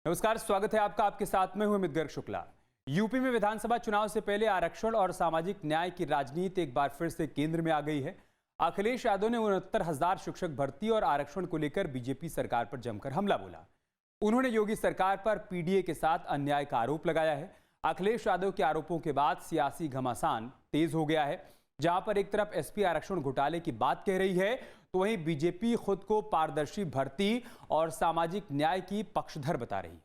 नमस्कार, स्वागत है आपका। आपके साथ में हूं अमित गर्ग शुक्ला। यूपी में विधानसभा चुनाव से पहले आरक्षण और सामाजिक न्याय की राजनीति एक बार फिर से केंद्र में आ गई है। अखिलेश यादव ने 69,000 शिक्षक भर्ती और आरक्षण को लेकर बीजेपी सरकार पर जमकर हमला बोला। उन्होंने योगी सरकार पर पीडीए के साथ अन्याय का आरोप लगाया है। अखिलेश यादव के आरोपों के बाद सियासी घमासान तेज हो गया है। जहां पर एक तरफ एसपी आरक्षण घोटाले की बात कह रही है, तो वहीं बीजेपी खुद को पारदर्शी भर्ती और सामाजिक न्याय की पक्षधर बता रही है।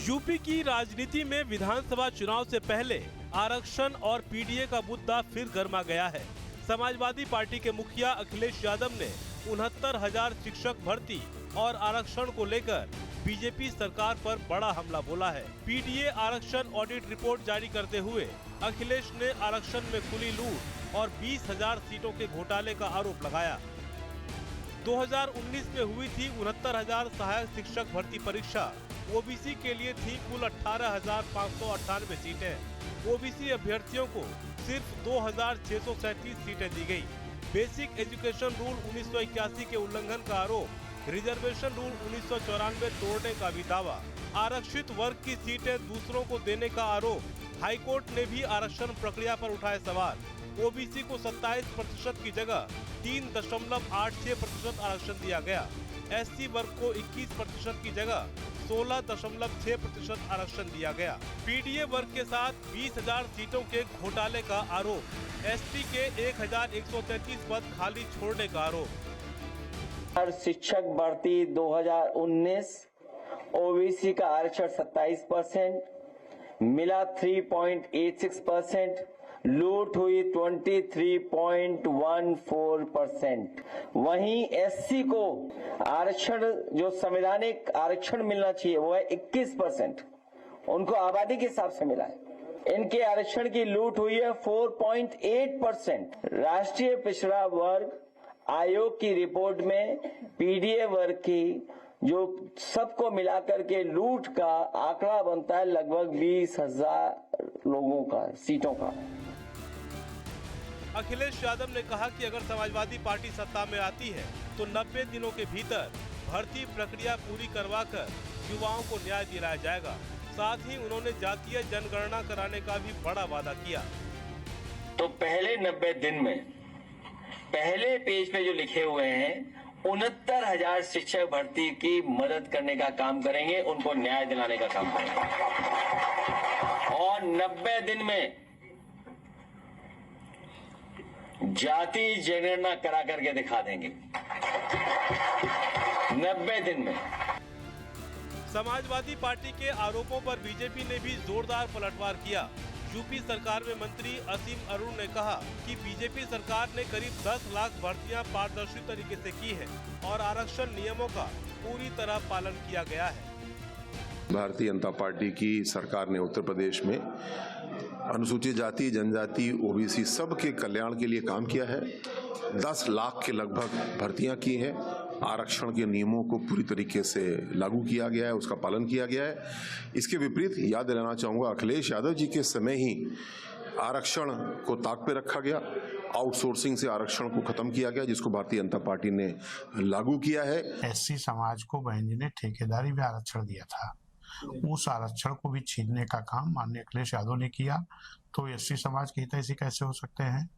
यूपी की राजनीति में विधानसभा चुनाव से पहले आरक्षण और पीडीए का मुद्दा फिर गर्मा गया है। समाजवादी पार्टी के मुखिया अखिलेश यादव ने 69,000 शिक्षक भर्ती और आरक्षण को लेकर बीजेपी सरकार पर बड़ा हमला बोला है। पीडीए आरक्षण ऑडिट रिपोर्ट जारी करते हुए अखिलेश ने आरक्षण में खुली लूट और 20,000 सीटों के घोटाले का आरोप लगाया। 2019 में हुई थी 69,000 सहायक शिक्षक भर्ती परीक्षा। ओबीसी के लिए थी कुल 18,598 सीटें। ओबीसी अभ्यर्थियों को सिर्फ 2,637 सीटें दी गई। बेसिक एजुकेशन रूल 1981 के उल्लंघन का आरोप, रिजर्वेशन रूल 1994 तोड़ने का भी दावा, आरक्षित वर्ग की सीटें दूसरों को देने का आरोप। हाईकोर्ट ने भी आरक्षण प्रक्रिया पर उठाए सवाल। ओबीसी को 27% की जगह 3.86% आरक्षण दिया गया। एससी वर्ग को 21% की जगह 16.6% आरक्षण दिया गया। पीडीए वर्ग के साथ 20,000 सीटों के घोटाले का आरोप। एसटी के 1,133 पद खाली छोड़ने का आरोप। शिक्षक भर्ती 2019, ओबीसी का आरक्षण 27%, मिला 3.86%, लूट हुई 23.14%। वहीं एससी को आरक्षण जो संवैधानिक आरक्षण मिलना चाहिए वो है 21%, उनको आबादी के हिसाब से मिला है। इनके आरक्षण की लूट हुई है 4.8%। राष्ट्रीय पिछड़ा वर्ग आयोग की रिपोर्ट में पीडीए वर्ग की जो सबको मिलाकर के लूट का आंकड़ा बनता है लगभग 20,000 लोगों का, सीटों का। अखिलेश यादव ने कहा कि अगर समाजवादी पार्टी सत्ता में आती है तो 90 दिनों के भीतर भर्ती प्रक्रिया पूरी करवाकर युवाओं को न्याय दिलाया जाएगा। साथ ही उन्होंने जातीय जनगणना कराने का भी बड़ा वादा किया। तो पहले 90 दिन में पहले पेज पे जो लिखे हुए हैं 69,000 शिक्षक भर्ती की मदद करने का काम करेंगे, उनको न्याय दिलाने का काम करेंगे और 90 दिन में जाति जनगणना करा करके दिखा देंगे। 90 दिन में। समाजवादी पार्टी के आरोपों पर बीजेपी ने भी जोरदार पलटवार किया। यूपी सरकार में मंत्री असीम अरुण ने कहा कि बीजेपी सरकार ने करीब 10 लाख भर्तियां पारदर्शी तरीके से की है और आरक्षण नियमों का पूरी तरह पालन किया गया है। भारतीय जनता पार्टी की सरकार ने उत्तर प्रदेश में अनुसूचित जाति, जनजाति, ओबीसी सबके कल्याण के लिए काम किया है। 10 लाख के लगभग भर्तियां की हैं। आरक्षण के नियमों को पूरी तरीके से लागू किया गया है, उसका पालन किया गया है। इसके विपरीत याद दिलाना चाहूंगा, अखिलेश यादव जी के समय ही आरक्षण को ताक पे रखा गया, आउटसोर्सिंग से आरक्षण को खत्म किया गया, जिसको भारतीय जनता पार्टी ने लागू किया है। एससी समाज को बहन जी ने ठेकेदारी में आरक्षण दिया था, उस आरक्षण को भी छीनने का काम माननीय अखिलेश यादव ने किया। तो एससी समाज के हितैषी कैसे हो सकते हैं?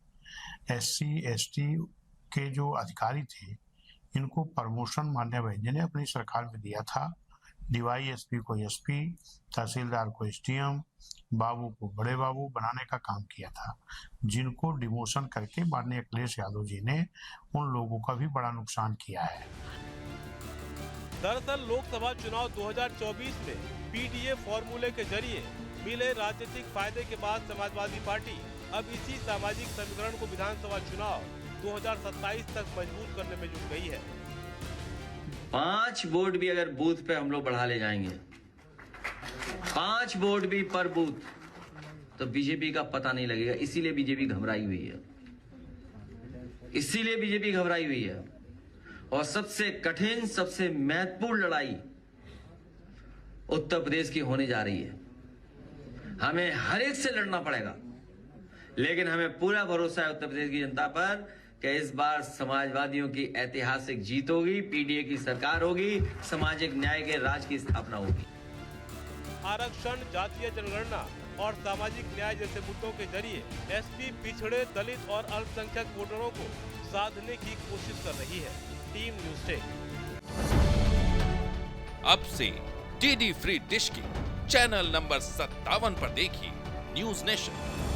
एससी एसटी के जो अधिकारी थे इनको प्रमोशन माननीय बहन जी ने अपनी सरकार में दिया था। डीवाईएसपी को एसपी, तहसीलदार को एसडीएम, बाबू को बड़े बाबू बनाने का काम किया था, जिनको डिमोशन करके माननीय अखिलेश यादव जी ने उन लोगों का भी बड़ा नुकसान किया है। दरअसल लोकसभा चुनाव 2024 में पीडीए फॉर्मूले के जरिए मिले राजनीतिक फायदे के बाद समाजवादी पार्टी अब इसी सामाजिक समीकरण को विधानसभा चुनाव 2027 तक मजबूत करने में जुट गई है। 5 वोट भी अगर बूथ पे हम लोग बढ़ा ले जाएंगे, 5 वोट भी पर बूथ, तो बीजेपी का पता नहीं लगेगा। इसीलिए बीजेपी घबराई हुई है, इसीलिए बीजेपी घबराई हुई है। और सबसे कठिन, सबसे महत्वपूर्ण लड़ाई उत्तर प्रदेश की होने जा रही है। हमें हर एक से लड़ना पड़ेगा, लेकिन हमें पूरा भरोसा है उत्तर प्रदेश की जनता पर कि इस बार समाजवादियों की ऐतिहासिक जीत होगी, पीडीए की सरकार होगी, सामाजिक न्याय के राज की स्थापना होगी। आरक्षण, जातीय जनगणना और सामाजिक न्याय जैसे मुद्दों के जरिए एसपी पिछड़े, दलित और अल्पसंख्यक वोटरों को साधने की कोशिश कर रही है। Team news tech. अब से डीडी फ्री डिश के चैनल नंबर 57 पर देखिए न्यूज़ नेशन।